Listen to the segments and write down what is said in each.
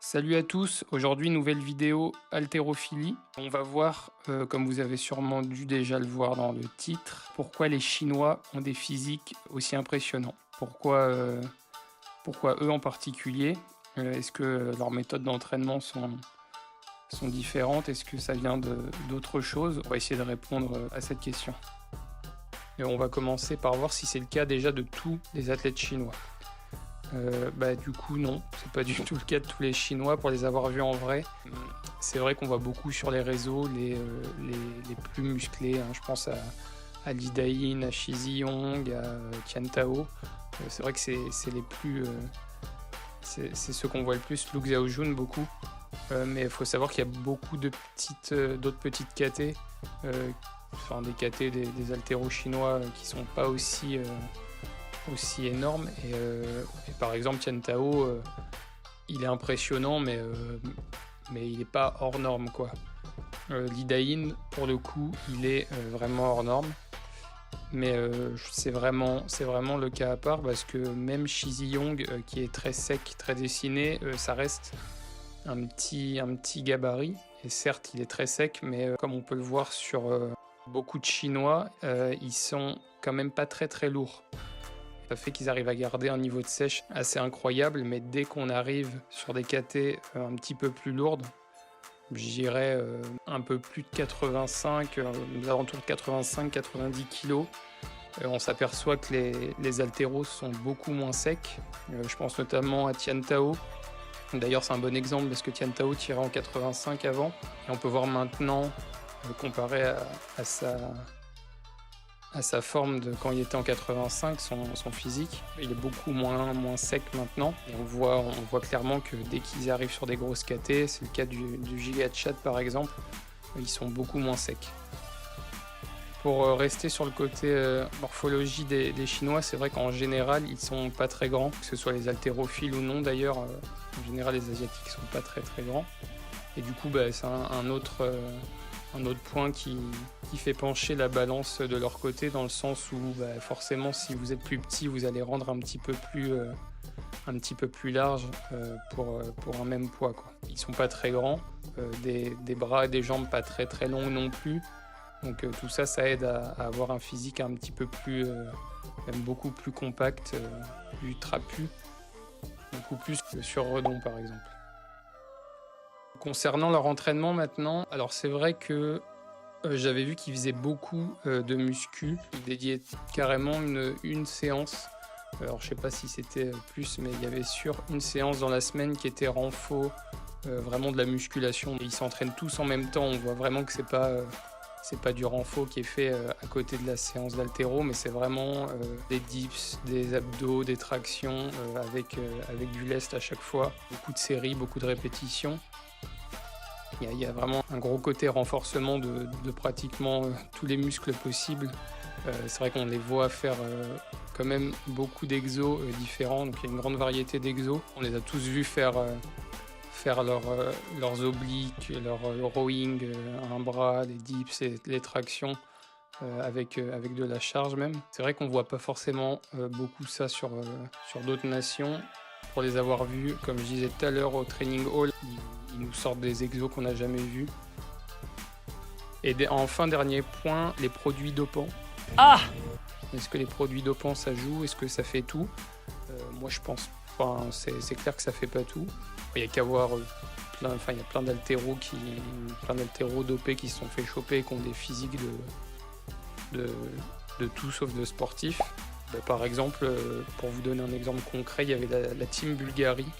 Salut à tous, aujourd'hui nouvelle vidéo haltérophilie. On va voir, comme vous avez sûrement dû déjà le voir dans le titre, pourquoi les Chinois ont des physiques aussi impressionnants. Pourquoi eux en particulier. Est-ce que leurs méthodes d'entraînement sont différentes? Est-ce que ça vient d'autres choses? On va essayer de répondre à cette question. Et on va commencer par voir si c'est le cas déjà de tous les athlètes chinois. Du coup non, c'est pas du tout le cas de tous les Chinois pour les avoir vus en vrai. C'est vrai qu'on voit beaucoup sur les réseaux les plus musclés, hein. Je pense à Li Dayin, à Shi Ziyong, à Tian Tao. C'est vrai que c'est les plus... c'est ceux qu'on voit le plus, Lu Xiaojun beaucoup. Mais il faut savoir qu'il y a beaucoup de d'autres petites KT, des KT, des haltéros chinois qui sont pas aussi énorme et par exemple Tian Tao il est impressionnant mais il n'est pas hors norme quoi. Li Dayin pour le coup il est vraiment hors norme mais c'est vraiment le cas à part parce que même Shi Ziyong qui est très sec, très dessiné, ça reste un petit gabarit et certes il est très sec mais comme on peut le voir sur beaucoup de Chinois, ils sont quand même pas très lourds. Ça fait qu'ils arrivent à garder un niveau de sèche assez incroyable, mais dès qu'on arrive sur des KT un petit peu plus lourdes, je dirais un peu plus de 85, aux alentours de 85-90 kg, on s'aperçoit que les haltéros sont beaucoup moins secs. Je pense notamment à Tian Tao. D'ailleurs, c'est un bon exemple parce que Tian Tao tirait en 85 avant, et on peut voir maintenant, comparé à sa forme de quand il était en 85, son physique. Il est beaucoup moins sec maintenant. Et on voit clairement que dès qu'ils arrivent sur des grosses KT, c'est le cas du Giga Chad par exemple, ils sont beaucoup moins secs. Pour rester sur le côté morphologie des Chinois, c'est vrai qu'en général, ils sont pas très grands, que ce soit les haltérophiles ou non d'ailleurs. En général, les Asiatiques sont pas très grands. Et du coup, c'est un autre point qui fait pencher la balance de leur côté, dans le sens où forcément si vous êtes plus petit vous allez rendre un petit peu plus large pour un même poids quoi. Ils sont pas très grands, des bras et des jambes pas très longs non plus, donc tout ça aide à avoir un physique un petit peu plus même beaucoup plus compact, plus trapu, beaucoup plus que sur Redon par exemple. Concernant leur entraînement maintenant, alors c'est vrai que j'avais vu qu'ils faisaient beaucoup de muscu. Ils dédiaient carrément une séance. Alors je sais pas si c'était plus, mais il y avait une séance dans la semaine qui était renfo, vraiment de la musculation. Ils s'entraînent tous en même temps. On voit vraiment que c'est pas du renfo qui est fait à côté de la séance d'haltéro, mais c'est vraiment des dips, des abdos, des tractions avec du lest à chaque fois. Beaucoup de séries, beaucoup de répétitions. Il y a vraiment un gros côté renforcement de pratiquement tous les muscles possibles. C'est vrai qu'on les voit faire quand même beaucoup d'exos différents, donc il y a une grande variété d'exos. On les a tous vus faire leurs obliques, leur rowing, un bras, les dips et les tractions avec de la charge même. C'est vrai qu'on voit pas forcément beaucoup ça sur d'autres nations. Pour les avoir vus, comme je disais tout à l'heure au training hall, ils nous sortent des exos qu'on n'a jamais vus. Et enfin, dernier point, les produits dopants. Ah! Est-ce que les produits dopants ça joue? Est-ce que ça fait tout? Moi je pense pas, hein. C'est clair que ça fait pas tout. Il y a qu'à voir il y a plein d'haltéros dopés qui se sont fait choper et qui ont des physiques de tout sauf de sportifs. Par exemple, pour vous donner un exemple concret, il y avait la team Bulgarie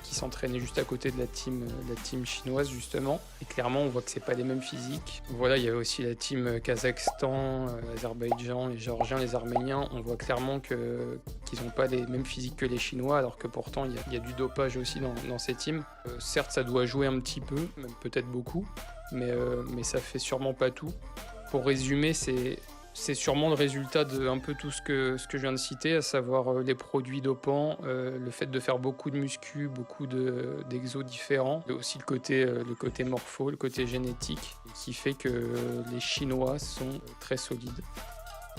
qui s'entraînait juste à côté de la team chinoise justement. Et clairement, on voit que c'est pas les mêmes physiques. Voilà, il y avait aussi la team Kazakhstan, Azerbaïdjan, les Géorgiens, les Arméniens. On voit clairement qu'ils n'ont pas les mêmes physiques que les Chinois, alors que pourtant il y a du dopage aussi dans ces teams. Certes, ça doit jouer un petit peu, même peut-être beaucoup, mais ça fait sûrement pas tout. Pour résumer, c'est sûrement le résultat de un peu tout ce que je viens de citer, à savoir les produits dopants, le fait de faire beaucoup de muscu, beaucoup d'exos différents, et aussi le côté morpho, le côté génétique, qui fait que les Chinois sont très solides.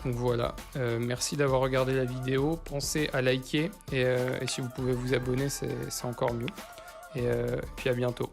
Donc voilà, merci d'avoir regardé la vidéo, pensez à liker et si vous pouvez vous abonner, c'est encore mieux. et puis à bientôt.